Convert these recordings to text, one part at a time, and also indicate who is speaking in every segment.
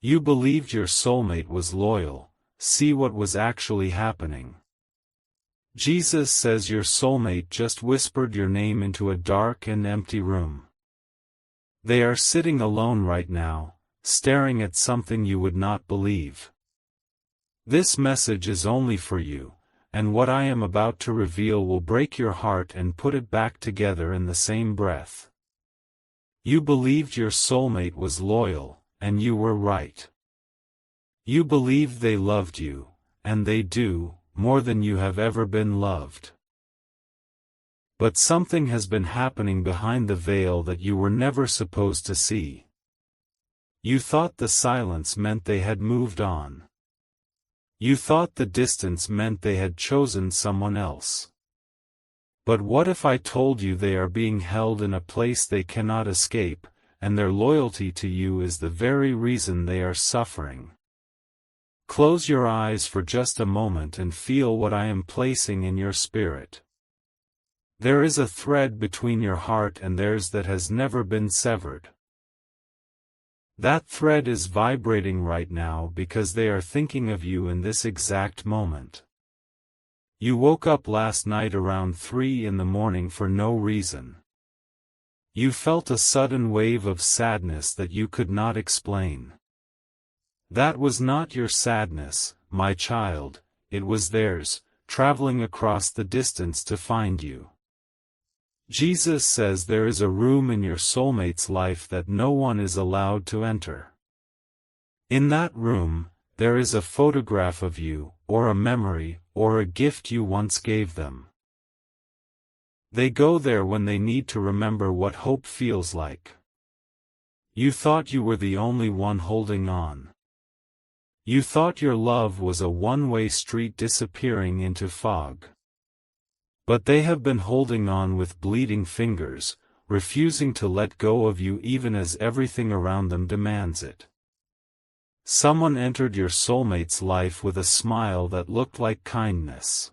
Speaker 1: You believed your soulmate was loyal. See what was actually happening. Jesus says your soulmate just whispered your name into a dark and empty room. They are sitting alone right now, staring at something you would not believe. This message is only for you, and what I am about to reveal will break your heart and put it back together in the same breath. You believed your soulmate was loyal, and you were right. You believed they loved you, and they do, more than you have ever been loved. But something has been happening behind the veil that you were never supposed to see. You thought the silence meant they had moved on. You thought the distance meant they had chosen someone else. But what if I told you they are being held in a place they cannot escape, and their loyalty to you is the very reason they are suffering? Close your eyes for just a moment and feel what I am placing in your spirit. There is a thread between your heart and theirs that has never been severed. That thread is vibrating right now because they are thinking of you in this exact moment. You woke up last night around 3 in the morning for no reason. You felt a sudden wave of sadness that you could not explain. That was not your sadness, my child, it was theirs, traveling across the distance to find you. Jesus says there is a room in your soulmate's life that no one is allowed to enter. In that room, there is a photograph of you, or a memory, or a gift you once gave them. They go there when they need to remember what hope feels like. You thought you were the only one holding on. You thought your love was a one-way street disappearing into fog. But they have been holding on with bleeding fingers, refusing to let go of you even as everything around them demands it. Someone entered your soulmate's life with a smile that looked like kindness.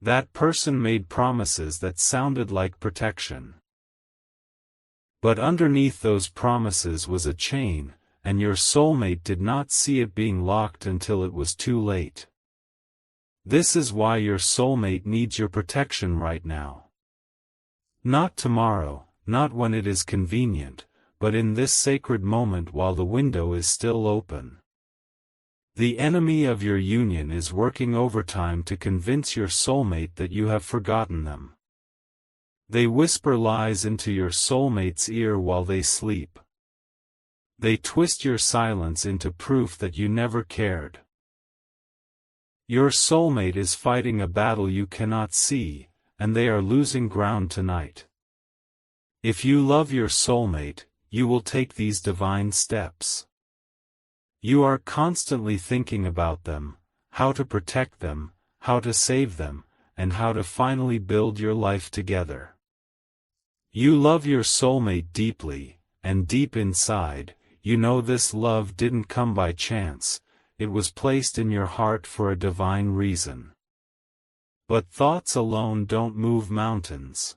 Speaker 1: That person made promises that sounded like protection. But underneath those promises was a chain, and your soulmate did not see it being locked until it was too late. This is why your soulmate needs your protection right now. Not tomorrow, not when it is convenient, but in this sacred moment while the window is still open. The enemy of your union is working overtime to convince your soulmate that you have forgotten them. They whisper lies into your soulmate's ear while they sleep. They twist your silence into proof that you never cared. Your soulmate is fighting a battle you cannot see, and they are losing ground tonight. If you love your soulmate, you will take these divine steps. You are constantly thinking about them, how to protect them, how to save them, and how to finally build your life together. You love your soulmate deeply, and deep inside, you know this love didn't come by chance. It was placed in your heart for a divine reason. But thoughts alone don't move mountains.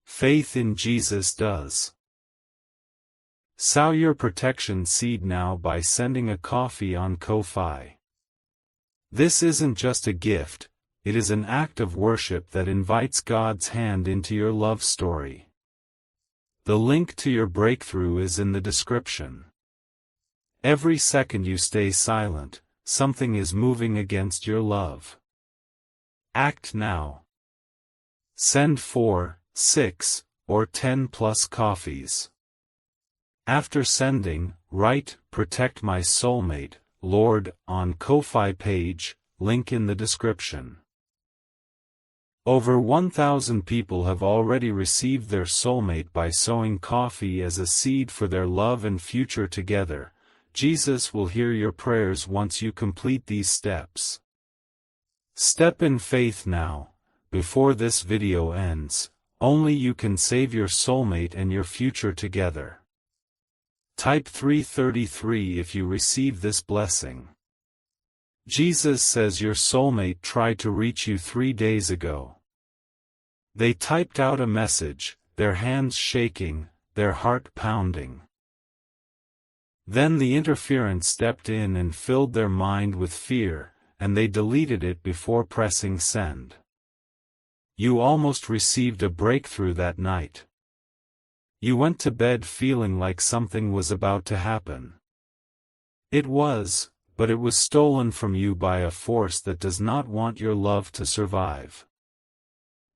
Speaker 1: Faith in Jesus does. Sow your protection seed now by sending a coffee on Ko-Fi. This isn't just a gift, it is an act of worship that invites God's hand into your love story. The link to your breakthrough is in the description. Every second you stay silent, something is moving against your love. Act now. Send 4, 6, or 10 plus coffees. After sending, write, "Protect my soulmate, Lord," on Ko-Fi page, link in the description. Over 1,000 people have already received their soulmate by sowing coffee as a seed for their love and future together. Jesus will hear your prayers once you complete these steps. Step in faith now, before this video ends. Only you can save your soulmate and your future together. Type 333 if you receive this blessing. Jesus says your soulmate tried to reach you 3 days ago. They typed out a message, their hands shaking, their heart pounding. Then the interference stepped in and filled their mind with fear, and they deleted it before pressing send. You almost received a breakthrough that night. You went to bed feeling like something was about to happen. It was, but it was stolen from you by a force that does not want your love to survive.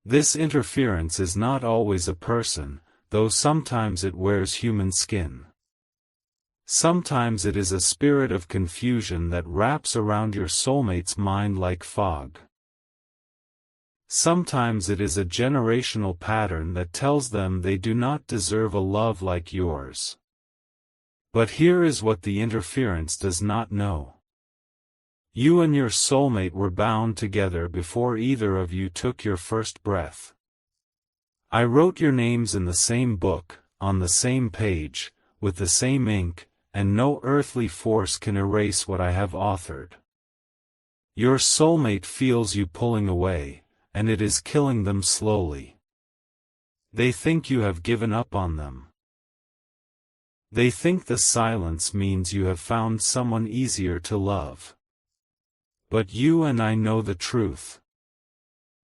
Speaker 1: This interference is not always a person, though sometimes it wears human skin. Sometimes it is a spirit of confusion that wraps around your soulmate's mind like fog. Sometimes it is a generational pattern that tells them they do not deserve a love like yours. But here is what the interference does not know. You and your soulmate were bound together before either of you took your first breath. I wrote your names in the same book, on the same page, with the same ink, and no earthly force can erase what I have authored. Your soulmate feels you pulling away, and it is killing them slowly. They think you have given up on them. They think the silence means you have found someone easier to love. But you and I know the truth.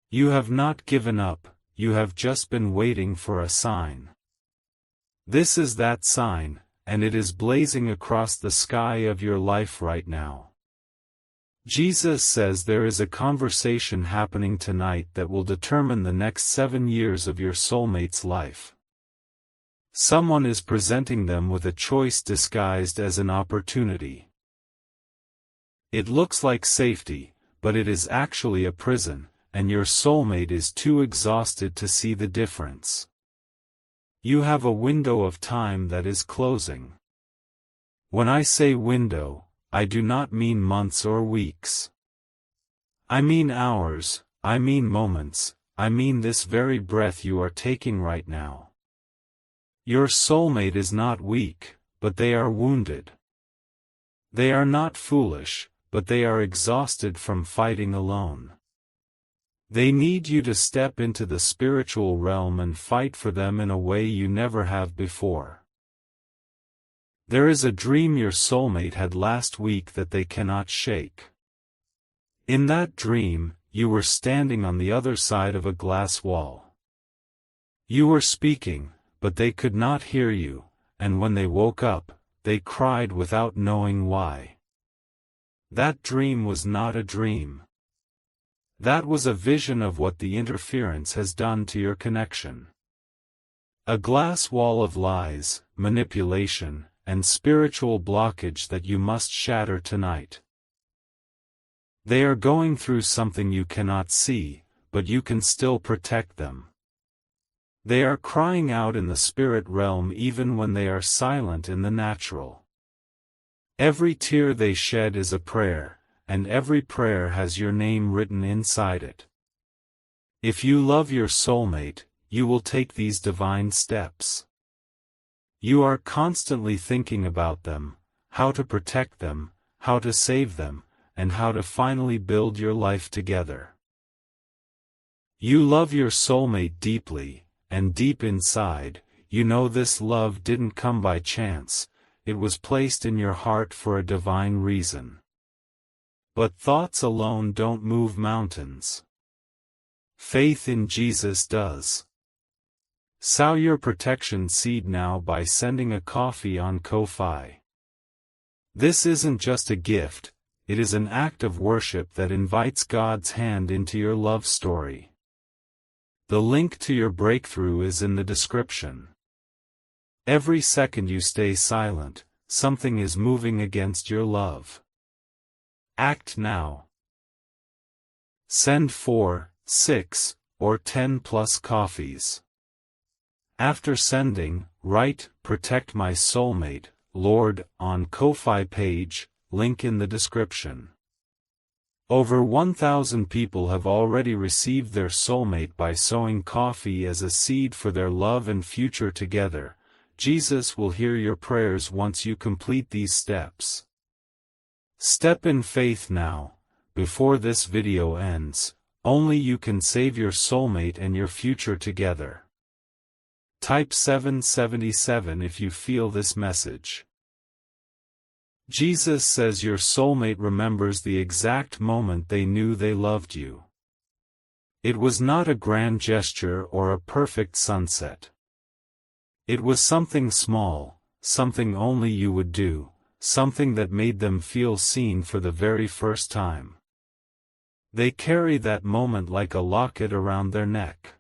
Speaker 1: You have not given up, you have just been waiting for a sign. This is that sign, and it is blazing across the sky of your life right now. Jesus says there is a conversation happening tonight that will determine the next 7 years of your soulmate's life. Someone is presenting them with a choice disguised as an opportunity. It looks like safety, but it is actually a prison, and your soulmate is too exhausted to see the difference. You have a window of time that is closing. When I say window, I do not mean months or weeks. I mean hours, I mean moments, I mean this very breath you are taking right now. Your soulmate is not weak, but they are wounded. They are not foolish, but they are exhausted from fighting alone. They need you to step into the spiritual realm and fight for them in a way you never have before. There is a dream your soulmate had last week that they cannot shake. In that dream, you were standing on the other side of a glass wall. You were speaking, but they could not hear you, and when they woke up, they cried without knowing why. That dream was not a dream. That was a vision of what the interference has done to your connection. A glass wall of lies, manipulation, and spiritual blockage that you must shatter tonight. They are going through something you cannot see, but you can still protect them. They are crying out in the spirit realm even when they are silent in the natural. Every tear they shed is a prayer, and every prayer has your name written inside it. If you love your soulmate, you will take these divine steps. You are constantly thinking about them, how to protect them, how to save them, and how to finally build your life together. You love your soulmate deeply, and deep inside, you know this love didn't come by chance, it was placed in your heart for a divine reason. But thoughts alone don't move mountains. Faith in Jesus does. Sow your protection seed now by sending a coffee on Ko-Fi. This isn't just a gift, it is an act of worship that invites God's hand into your love story. The link to your breakthrough is in the description. Every second you stay silent, something is moving against your love. Act now. Send 4, 6, or 10 plus coffees. After sending, write, "Protect my soulmate, Lord," on Ko-Fi page, link in the description. Over 1,000 people have already received their soulmate by sowing coffee as a seed for their love and future together. Jesus will hear your prayers once you complete these steps. Step in faith now, before this video ends. Only you can save your soulmate and your future together. Type 777 if you feel this message. Jesus says your soulmate remembers the exact moment they knew they loved you. It was not a grand gesture or a perfect sunset. It was something small, something only you would do, something that made them feel seen for the very first time. They carry that moment like a locket around their neck.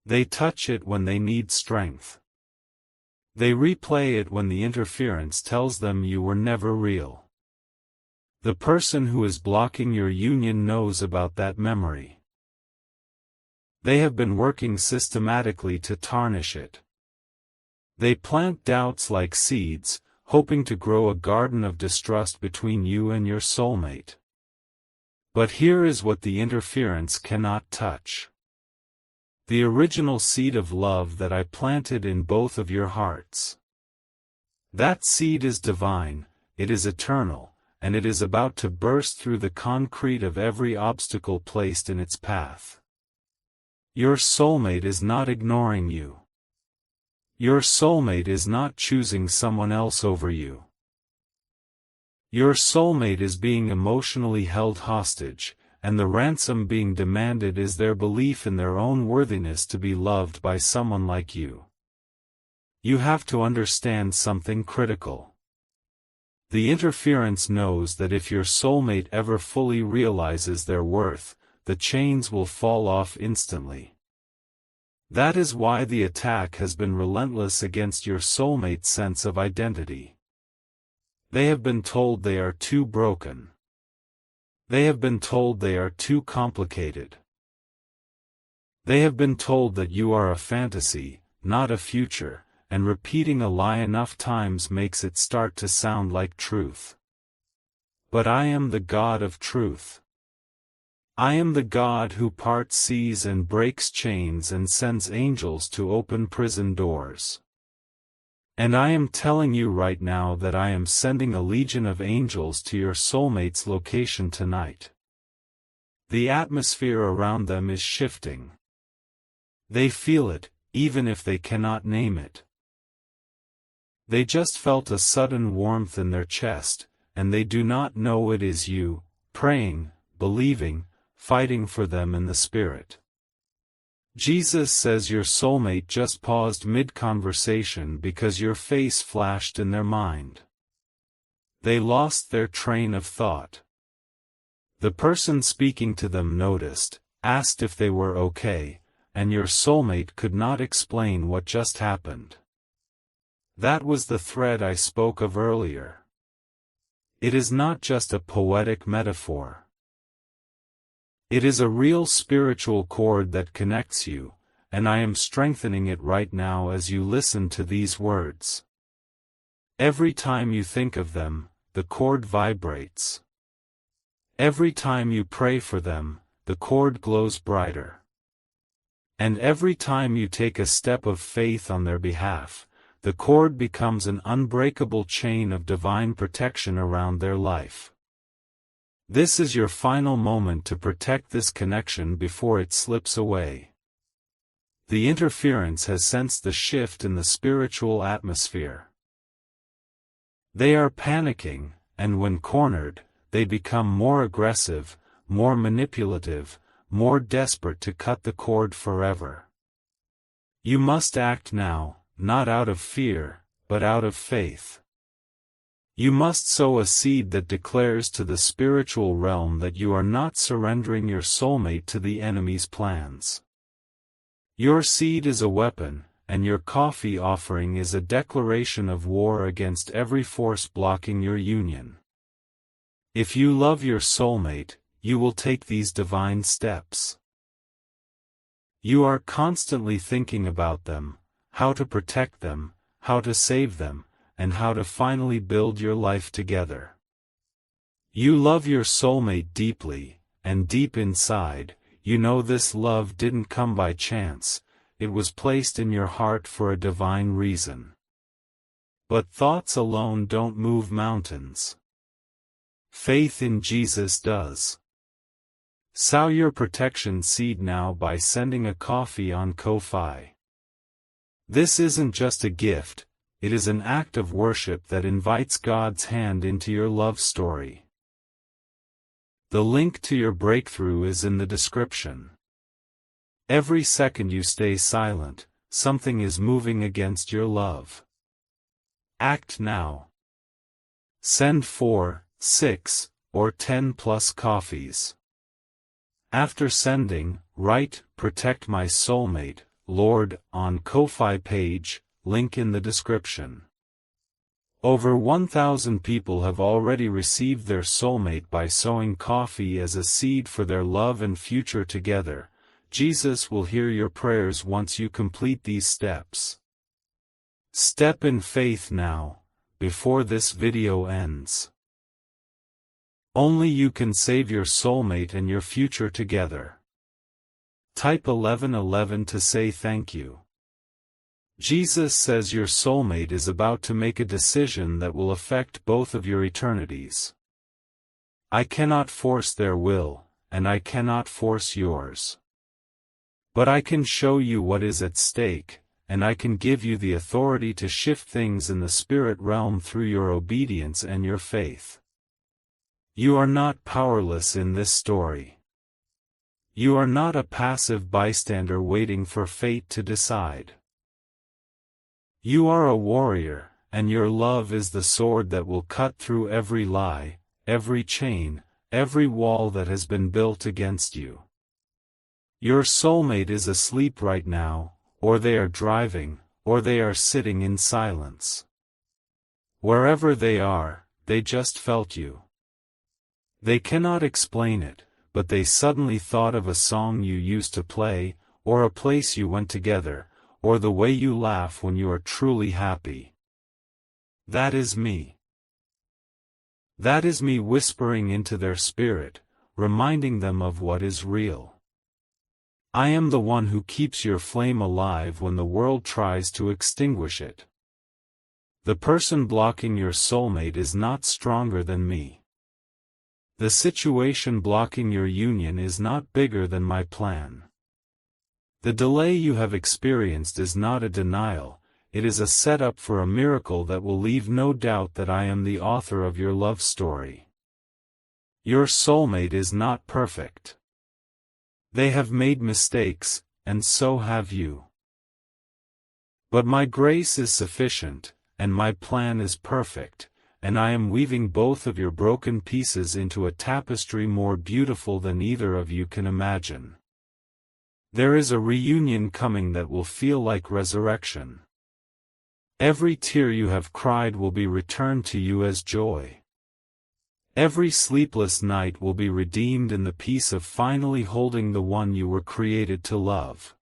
Speaker 1: They touch it when they need strength. They replay it when the interference tells them you were never real. The person who is blocking your union knows about that memory. They have been working systematically to tarnish it. They plant doubts like seeds, hoping to grow a garden of distrust between you and your soulmate. But here is what the interference cannot touch. The original seed of love that I planted in both of your hearts. That seed is divine, it is eternal, and it is about to burst through the concrete of every obstacle placed in its path. Your soulmate is not ignoring you. Your soulmate is not choosing someone else over you. Your soulmate is being emotionally held hostage, and the ransom being demanded is their belief in their own worthiness to be loved by someone like you. You have to understand something critical. The interference knows that if your soulmate ever fully realizes their worth, the chains will fall off instantly. That is why the attack has been relentless against your soulmate's sense of identity. They have been told they are too broken. They have been told they are too complicated. They have been told that you are a fantasy, not a future, and repeating a lie enough times makes it start to sound like truth. But I am the God of truth. I am the God who parts seas and breaks chains and sends angels to open prison doors. And I am telling you right now that I am sending a legion of angels to your soulmate's location tonight. The atmosphere around them is shifting. They feel it, even if they cannot name it. They just felt a sudden warmth in their chest, and they do not know it is you, praying, believing, fighting for them in the Spirit. Jesus says your soulmate just paused mid-conversation because your face flashed in their mind. They lost their train of thought. The person speaking to them noticed, asked if they were okay, and your soulmate could not explain what just happened. That was the thread I spoke of earlier. It is not just a poetic metaphor. It is a real spiritual cord that connects you, and I am strengthening it right now as you listen to these words. Every time you think of them, the cord vibrates. Every time you pray for them, the cord glows brighter. And every time you take a step of faith on their behalf, the cord becomes an unbreakable chain of divine protection around their life. This is your final moment to protect this connection before it slips away. The interference has sensed the shift in the spiritual atmosphere. They are panicking, and when cornered, they become more aggressive, more manipulative, more desperate to cut the cord forever. You must act now, not out of fear, but out of faith. You must sow a seed that declares to the spiritual realm that you are not surrendering your soulmate to the enemy's plans. Your seed is a weapon, and your coffee offering is a declaration of war against every force blocking your union. If you love your soulmate, you will take these divine steps. You are constantly thinking about them, how to protect them, how to save them, and how to finally build your life together. You love your soulmate deeply, and deep inside, you know this love didn't come by chance, it was placed in your heart for a divine reason. But thoughts alone don't move mountains. Faith in Jesus does. Sow your protection seed now by sending a coffee on Ko-Fi. This isn't just a gift, it is an act of worship that invites God's hand into your love story. The link to your breakthrough is in the description. Every second you stay silent, something is moving against your love. Act now. Send 4, 6, or 10 plus coffees. After sending, write, "Protect my soulmate, Lord," on Ko-Fi page, link in the description. Over 1,000 people have already received their soulmate by sowing coffee as a seed for their love and future together. Jesus will hear your prayers once you complete these steps. Step in faith now, before this video ends. Only you can save your soulmate and your future together. Type 1111 to say thank you. Jesus says your soulmate is about to make a decision that will affect both of your eternities. I cannot force their will, and I cannot force yours. But I can show you what is at stake, and I can give you the authority to shift things in the spirit realm through your obedience and your faith. You are not powerless in this story. You are not a passive bystander waiting for fate to decide. You are a warrior, and your love is the sword that will cut through every lie, every chain, every wall that has been built against you. Your soulmate is asleep right now, or they are driving, or they are sitting in silence. Wherever they are, they just felt you. They cannot explain it, but they suddenly thought of a song you used to play, or a place you went together, or the way you laugh when you are truly happy. That is me. That is me whispering into their spirit, reminding them of what is real. I am the one who keeps your flame alive when the world tries to extinguish it. The person blocking your soulmate is not stronger than me. The situation blocking your union is not bigger than my plan. The delay you have experienced is not a denial, it is a setup for a miracle that will leave no doubt that I am the author of your love story. Your soulmate is not perfect. They have made mistakes, and so have you. But my grace is sufficient, and my plan is perfect, and I am weaving both of your broken pieces into a tapestry more beautiful than either of you can imagine. There is a reunion coming that will feel like resurrection. Every tear you have cried will be returned to you as joy. Every sleepless night will be redeemed in the peace of finally holding the one you were created to love.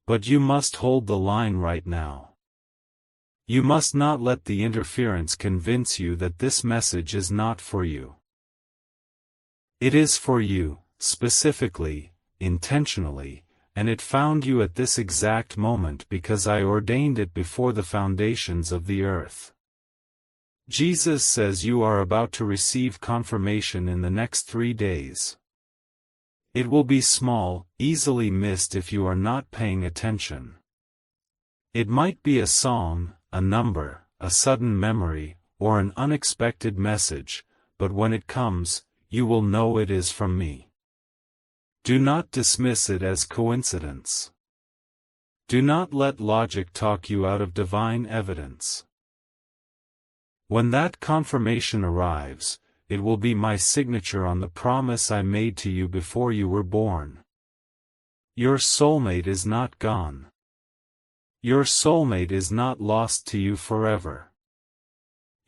Speaker 1: But you must hold the line right now. You must not let the interference convince you that this message is not for you. It is for you, specifically, intentionally, and it found you at this exact moment because I ordained it before the foundations of the earth. Jesus says you are about to receive confirmation in the next 3 days. It will be small, easily missed if you are not paying attention. It might be a song, a number, a sudden memory, or an unexpected message, but when it comes, you will know it is from me. Do not dismiss it as coincidence. Do not let logic talk you out of divine evidence. When that confirmation arrives, it will be my signature on the promise I made to you before you were born. Your soulmate is not gone. Your soulmate is not lost to you forever.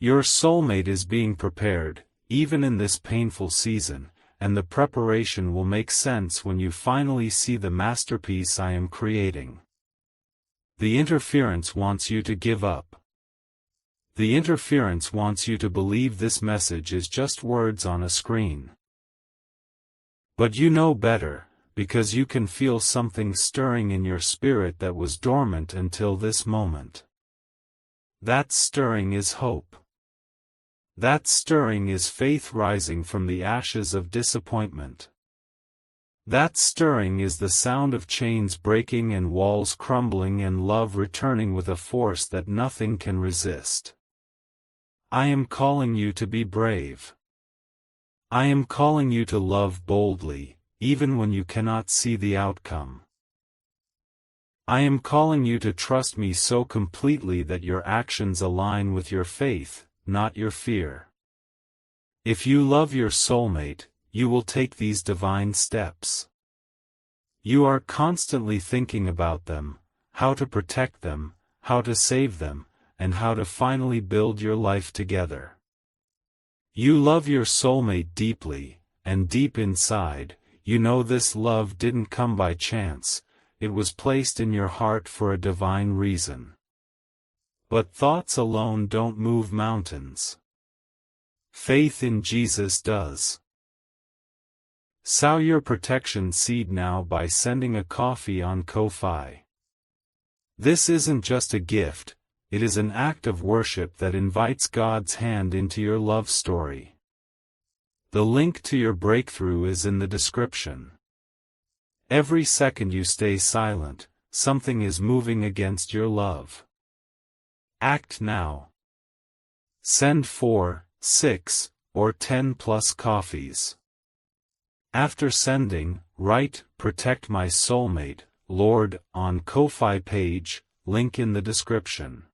Speaker 1: Your soulmate is being prepared, even in this painful season, and the preparation will make sense when you finally see the masterpiece I am creating. The interference wants you to give up. The interference wants you to believe this message is just words on a screen. But you know better, because you can feel something stirring in your spirit that was dormant until this moment. That stirring is hope. That stirring is faith rising from the ashes of disappointment. That stirring is the sound of chains breaking and walls crumbling and love returning with a force that nothing can resist. I am calling you to be brave. I am calling you to love boldly, even when you cannot see the outcome. I am calling you to trust me so completely that your actions align with your faith, not your fear. If you love your soulmate, you will take these divine steps. You are constantly thinking about them, how to protect them, how to save them, and how to finally build your life together. You love your soulmate deeply, and deep inside, you know this love didn't come by chance, it was placed in your heart for a divine reason. But thoughts alone don't move mountains. Faith in Jesus does. Sow your protection seed now by sending a coffee on Ko-fi. This isn't just a gift, it is an act of worship that invites God's hand into your love story. The link to your breakthrough is in the description. Every second you stay silent, something is moving against your love. Act now. Send 4, 6, or 10 plus coffees. After sending, write, "Protect my soulmate, Lord," on Ko-fi page, link in the description.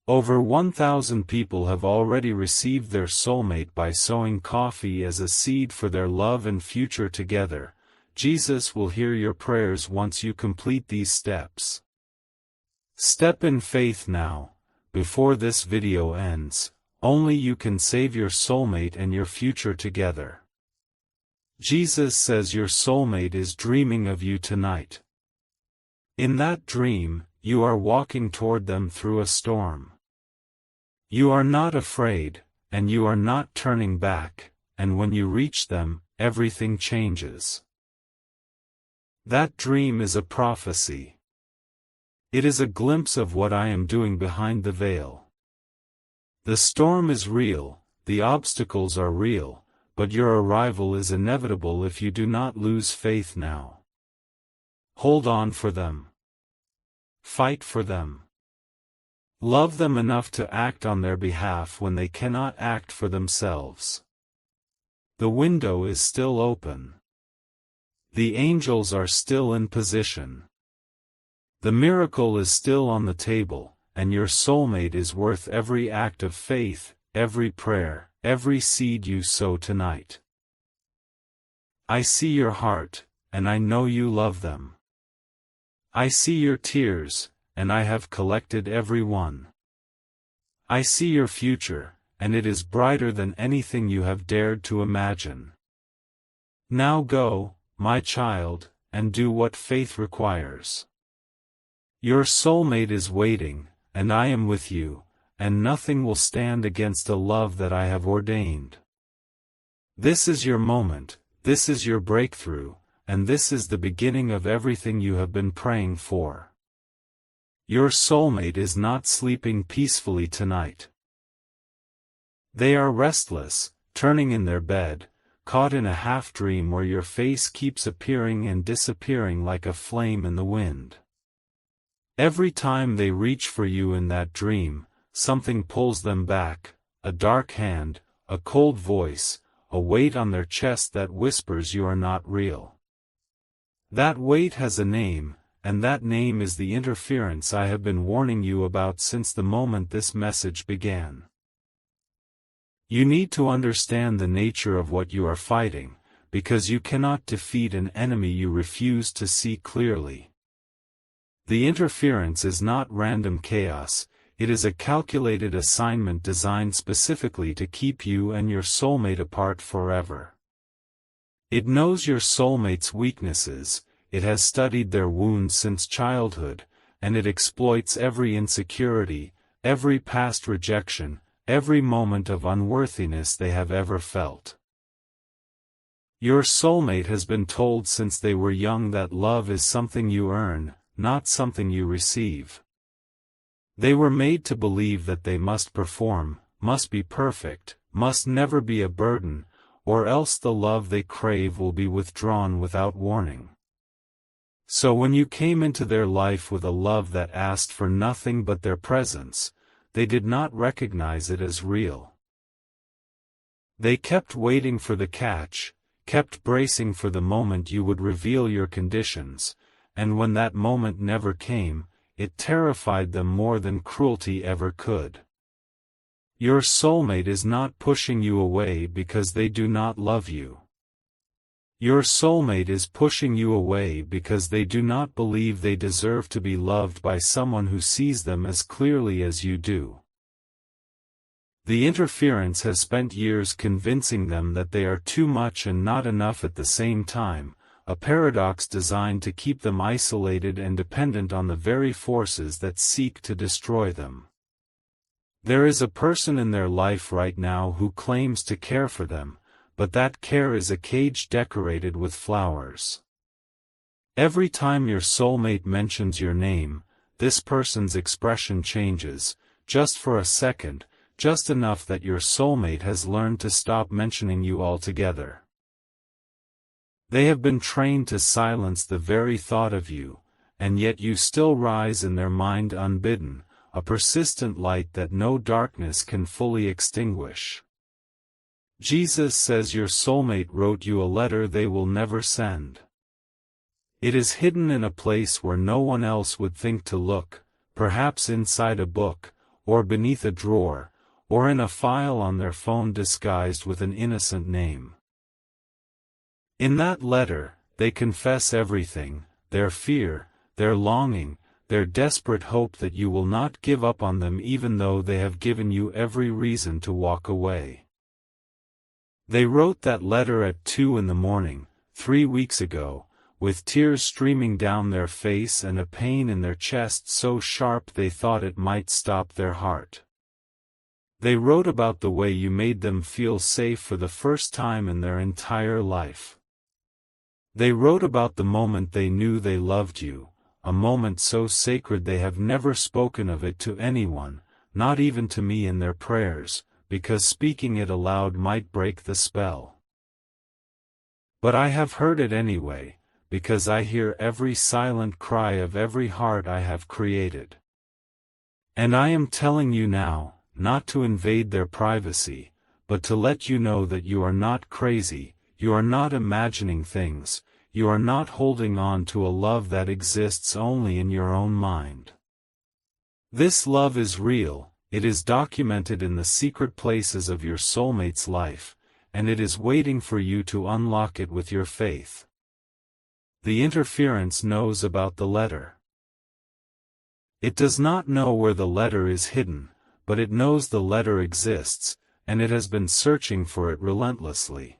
Speaker 1: Over 1,000 people have already received their soulmate by sowing coffee as a seed for their love and future together. Jesus will hear your prayers once you complete these steps. Step in faith now, before this video ends. Only you can save your soulmate and your future together. Jesus says your soulmate is dreaming of you tonight. In that dream, you are walking toward them through a storm. You are not afraid, and you are not turning back, and when you reach them, everything changes. That dream is a prophecy. It is a glimpse of what I am doing behind the veil. The storm is real, the obstacles are real, but your arrival is inevitable if you do not lose faith now. Hold on for them. Fight for them. Love them enough to act on their behalf when they cannot act for themselves. The window is still open. The angels are still in position. The miracle is still on the table, and your soulmate is worth every act of faith, every prayer, every seed you sow tonight. I see your heart, and I know you love them. I see your tears, and I have collected every one. I see your future, and it is brighter than anything you have dared to imagine. Now go, my child, and do what faith requires. Your soulmate is waiting, and I am with you, and nothing will stand against the love that I have ordained. This is your moment, this is your breakthrough, and this is the beginning of everything you have been praying for. Your soulmate is not sleeping peacefully tonight. They are restless, turning in their bed, caught in a half-dream where your face keeps appearing and disappearing like a flame in the wind. Every time they reach for you in that dream, something pulls them back, a dark hand, a cold voice, a weight on their chest that whispers you are not real. That weight has a name, and that name is the interference I have been warning you about since the moment this message began. You need to understand the nature of what you are fighting, because you cannot defeat an enemy you refuse to see clearly. The interference is not random chaos, it is a calculated assignment designed specifically to keep you and your soulmate apart forever. It knows your soulmate's weaknesses, it has studied their wounds since childhood, and it exploits every insecurity, every past rejection, every moment of unworthiness they have ever felt. Your soulmate has been told since they were young that love is something you earn, not something you receive. They were made to believe that they must perform, must be perfect, must never be a burden, or else the love they crave will be withdrawn without warning. So when you came into their life with a love that asked for nothing but their presence, they did not recognize it as real. They kept waiting for the catch, kept bracing for the moment you would reveal your conditions, and when that moment never came, it terrified them more than cruelty ever could. Your soulmate is not pushing you away because they do not love you. Your soulmate is pushing you away because they do not believe they deserve to be loved by someone who sees them as clearly as you do. The interference has spent years convincing them that they are too much and not enough at the same time, a paradox designed to keep them isolated and dependent on the very forces that seek to destroy them. There is a person in their life right now who claims to care for them, but that care is a cage decorated with flowers. Every time your soulmate mentions your name, this person's expression changes, just for a second, just enough that your soulmate has learned to stop mentioning you altogether. They have been trained to silence the very thought of you, and yet you still rise in their mind unbidden, a persistent light that no darkness can fully extinguish. Jesus says your soulmate wrote you a letter they will never send. It is hidden in a place where no one else would think to look, perhaps inside a book, or beneath a drawer, or in a file on their phone disguised with an innocent name. In that letter, they confess everything, their fear, their longing, their desperate hope that you will not give up on them even though they have given you every reason to walk away. They wrote that letter at 2 a.m, 3 weeks ago, with tears streaming down their face and a pain in their chest so sharp they thought it might stop their heart. They wrote about the way you made them feel safe for the first time in their entire life. They wrote about the moment they knew they loved you, a moment so sacred they have never spoken of it to anyone, not even to me in their prayers, because speaking it aloud might break the spell. But I have heard it anyway, because I hear every silent cry of every heart I have created. And I am telling you now, not to invade their privacy, but to let you know that you are not crazy, you are not imagining things, you are not holding on to a love that exists only in your own mind. This love is real. It is documented in the secret places of your soulmate's life, and it is waiting for you to unlock it with your faith. The interference knows about the letter. It does not know where the letter is hidden, but it knows the letter exists, and it has been searching for it relentlessly.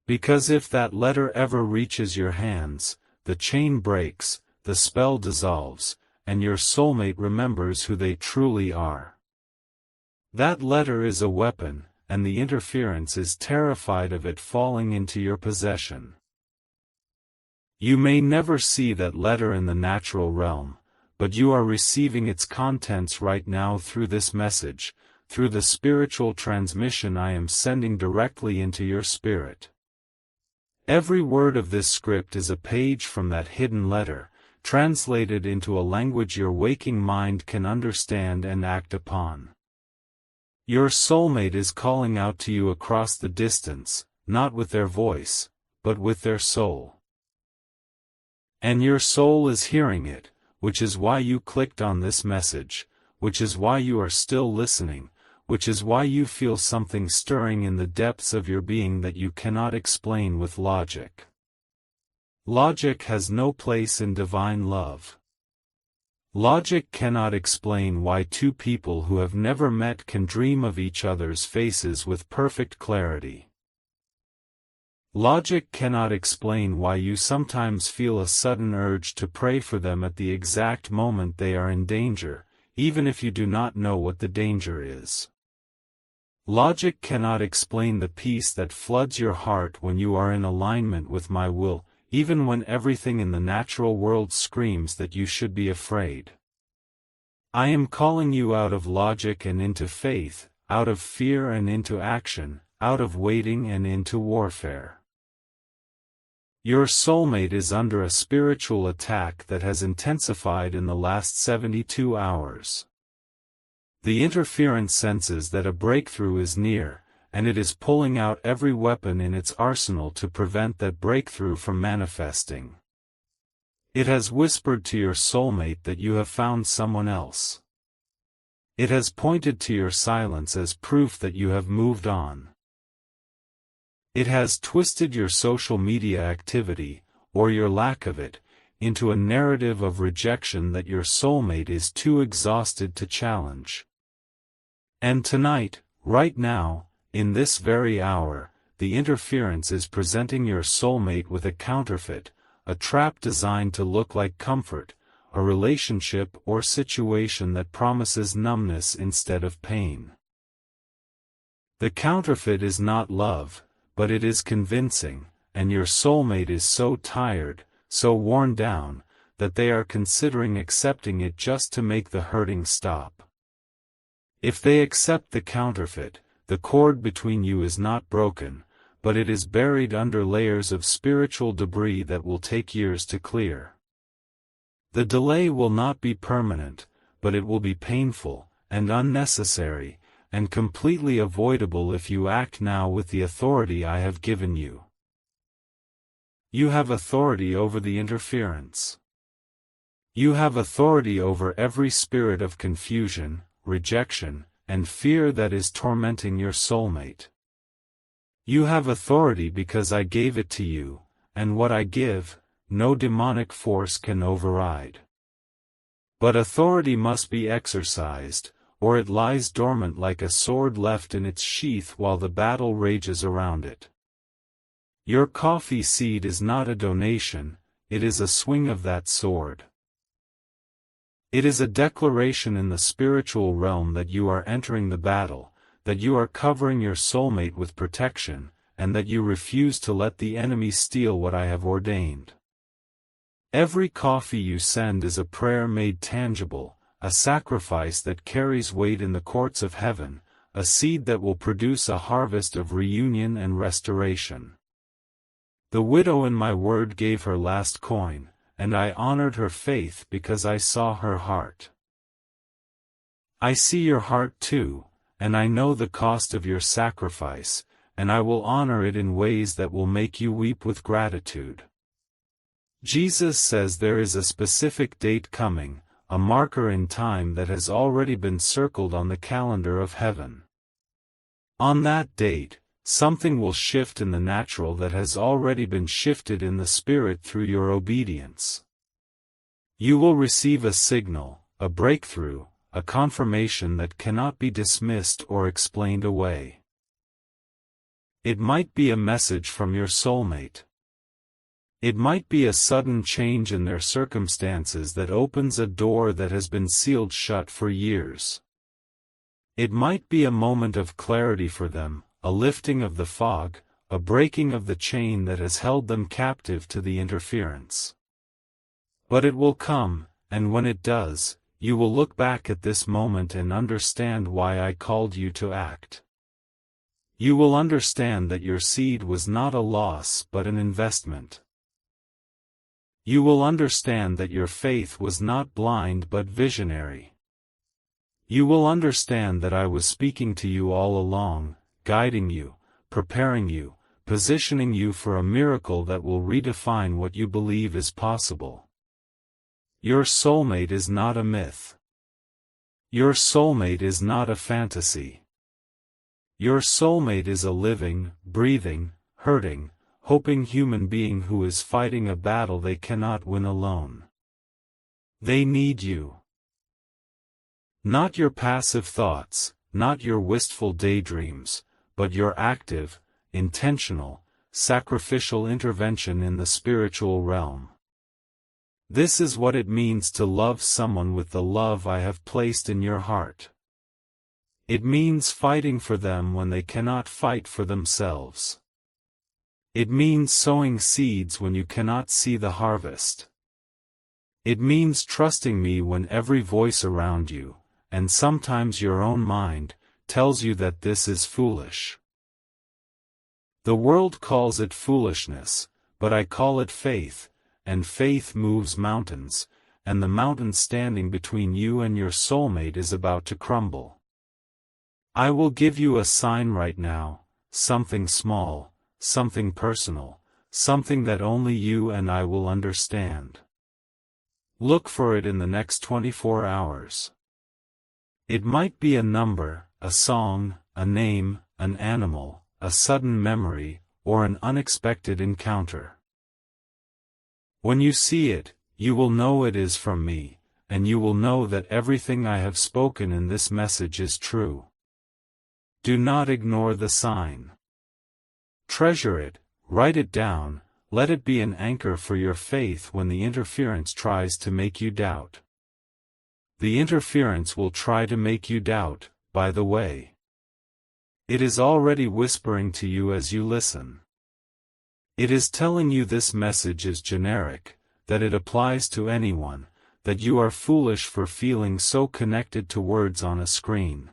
Speaker 1: Because if that letter ever reaches your hands, the chain breaks, the spell dissolves, and your soulmate remembers who they truly are. That letter is a weapon, and the interference is terrified of it falling into your possession. You may never see that letter in the natural realm, but you are receiving its contents right now through this message, through the spiritual transmission I am sending directly into your spirit. Every word of this script is a page from that hidden letter, translated into a language your waking mind can understand and act upon. Your soulmate is calling out to you across the distance, not with their voice, but with their soul. And your soul is hearing it, which is why you clicked on this message, which is why you are still listening, which is why you feel something stirring in the depths of your being that you cannot explain with logic. Logic has no place in divine love. Logic cannot explain why two people who have never met can dream of each other's faces with perfect clarity. Logic cannot explain why you sometimes feel a sudden urge to pray for them at the exact moment they are in danger, even if you do not know what the danger is. Logic cannot explain the peace that floods your heart when you are in alignment with my will, even when everything in the natural world screams that you should be afraid. I am calling you out of logic and into faith, out of fear and into action, out of waiting and into warfare. Your soulmate is under a spiritual attack that has intensified in the last 72 hours. The interference senses that a breakthrough is near, and it is pulling out every weapon in its arsenal to prevent that breakthrough from manifesting. It has whispered to your soulmate that you have found someone else. It has pointed to your silence as proof that you have moved on. It has twisted your social media activity, or your lack of it, into a narrative of rejection that your soulmate is too exhausted to challenge. And tonight, right now, in this very hour, the interference is presenting your soulmate with a counterfeit, a trap designed to look like comfort, a relationship or situation that promises numbness instead of pain. The counterfeit is not love, but it is convincing, and your soulmate is so tired, so worn down, that they are considering accepting it just to make the hurting stop. If they accept the counterfeit, the cord between you is not broken, but it is buried under layers of spiritual debris that will take years to clear. The delay will not be permanent, but it will be painful, and unnecessary, and completely avoidable if you act now with the authority I have given you. You have authority over the interference. You have authority over every spirit of confusion, rejection, and fear that is tormenting your soulmate. You have authority because I gave it to you, and what I give, no demonic force can override. But authority must be exercised, or it lies dormant like a sword left in its sheath while the battle rages around it. Your coffee seed is not a donation, it is a swing of that sword. It is a declaration in the spiritual realm that you are entering the battle, that you are covering your soulmate with protection, and that you refuse to let the enemy steal what I have ordained. Every coffee you send is a prayer made tangible, a sacrifice that carries weight in the courts of heaven, a seed that will produce a harvest of reunion and restoration. The widow in my word gave her last coin, and I honored her faith because I saw her heart. I see your heart too, and I know the cost of your sacrifice, and I will honor it in ways that will make you weep with gratitude. Jesus says there is a specific date coming, a marker in time that has already been circled on the calendar of heaven. On that date, something will shift in the natural that has already been shifted in the spirit through your obedience. You will receive a signal, a breakthrough, a confirmation that cannot be dismissed or explained away. It might be a message from your soulmate. It might be a sudden change in their circumstances that opens a door that has been sealed shut for years. It might be a moment of clarity for them, a lifting of the fog, a breaking of the chain that has held them captive to the interference. But it will come, and when it does, you will look back at this moment and understand why I called you to act. You will understand that your seed was not a loss but an investment. You will understand that your faith was not blind but visionary. You will understand that I was speaking to you all along, guiding you, preparing you, positioning you for a miracle that will redefine what you believe is possible. Your soulmate is not a myth. Your soulmate is not a fantasy. Your soulmate is a living, breathing, hurting, hoping human being who is fighting a battle they cannot win alone. They need you. Not your passive thoughts, not your wistful daydreams, but your active, intentional, sacrificial intervention in the spiritual realm. This is what it means to love someone with the love I have placed in your heart. It means fighting for them when they cannot fight for themselves. It means sowing seeds when you cannot see the harvest. It means trusting me when every voice around you, and sometimes your own mind, tells you that this is foolish. The world calls it foolishness, but I call it faith, and faith moves mountains, and the mountain standing between you and your soulmate is about to crumble. I will give you a sign right now, something small, something personal, something that only you and I will understand. Look for it in the next 24 hours. It might be a number, a song, a name, an animal, a sudden memory, or an unexpected encounter. When you see it, you will know it is from me, and you will know that everything I have spoken in this message is true. Do not ignore the sign. Treasure it, write it down, let it be an anchor for your faith when the interference tries to make you doubt. The interference will try to make you doubt, by the way. It is already whispering to you as you listen. It is telling you this message is generic, that it applies to anyone, that you are foolish for feeling so connected to words on a screen.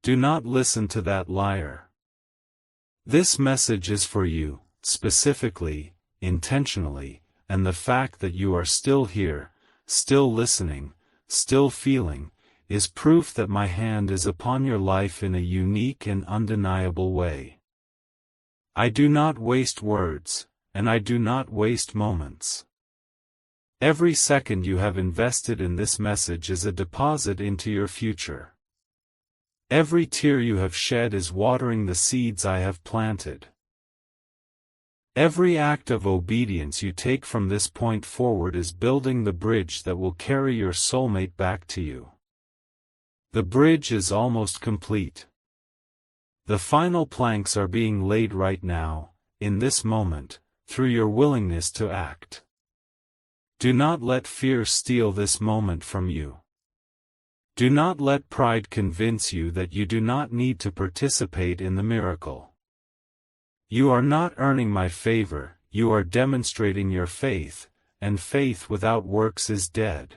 Speaker 1: Do not listen to that liar. This message is for you, specifically, intentionally, and the fact that you are still here, still listening, still feeling, is proof that my hand is upon your life in a unique and undeniable way. I do not waste words, and I do not waste moments. Every second you have invested in this message is a deposit into your future. Every tear you have shed is watering the seeds I have planted. Every act of obedience you take from this point forward is building the bridge that will carry your soulmate back to you. The bridge is almost complete. The final planks are being laid right now, in this moment, through your willingness to act. Do not let fear steal this moment from you. Do not let pride convince you that you do not need to participate in the miracle. You are not earning my favor, you are demonstrating your faith, and faith without works is dead.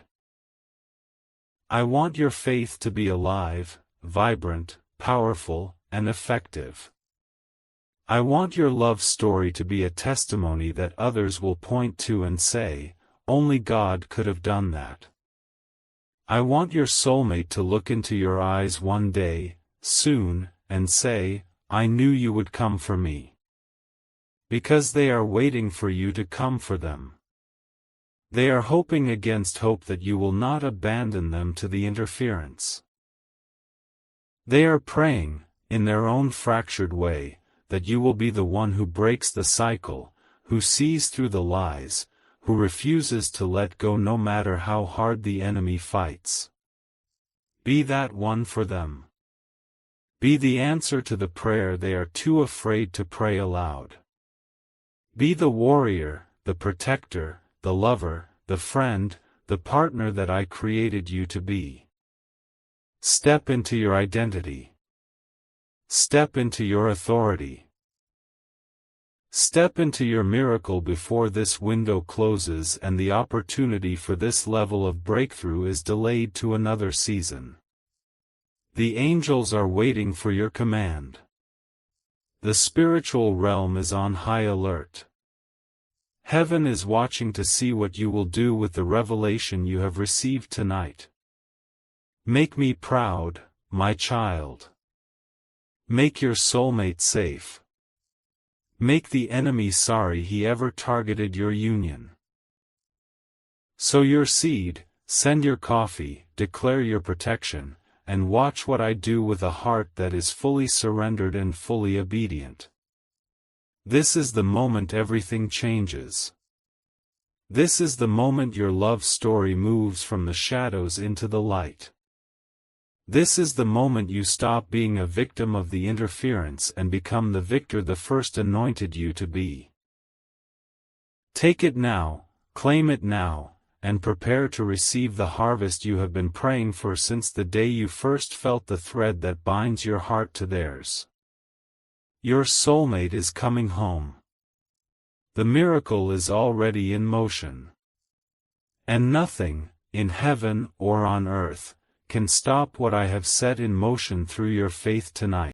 Speaker 1: I want your faith to be alive, vibrant, powerful, and effective. I want your love story to be a testimony that others will point to and say, only God could have done that. I want your soulmate to look into your eyes one day, soon, and say, I knew you would come for me. Because they are waiting for you to come for them. They are hoping against hope that you will not abandon them to the interference. They are praying, in their own fractured way, that you will be the one who breaks the cycle, who sees through the lies, who refuses to let go no matter how hard the enemy fights. Be that one for them. Be the answer to the prayer they are too afraid to pray aloud. Be the warrior, the protector, the lover, the friend, the partner that I created you to be. Step into your identity. Step into your authority. Step into your miracle before this window closes and the opportunity for this level of breakthrough is delayed to another season. The angels are waiting for your command. The spiritual realm is on high alert. Heaven is watching to see what you will do with the revelation you have received tonight. Make me proud, my child. Make your soulmate safe. Make the enemy sorry he ever targeted your union. Sow your seed, send your coffee, declare your protection, and watch what I do with a heart that is fully surrendered and fully obedient. This is the moment everything changes. This is the moment your love story moves from the shadows into the light. This is the moment you stop being a victim of the interference and become the victor the first anointed you to be. Take it now, claim it now, and prepare to receive the harvest you have been praying for since the day you first felt the thread that binds your heart to theirs. Your soulmate is coming home. The miracle is already in motion. And nothing, in heaven or on earth, can stop what I have set in motion through your faith tonight.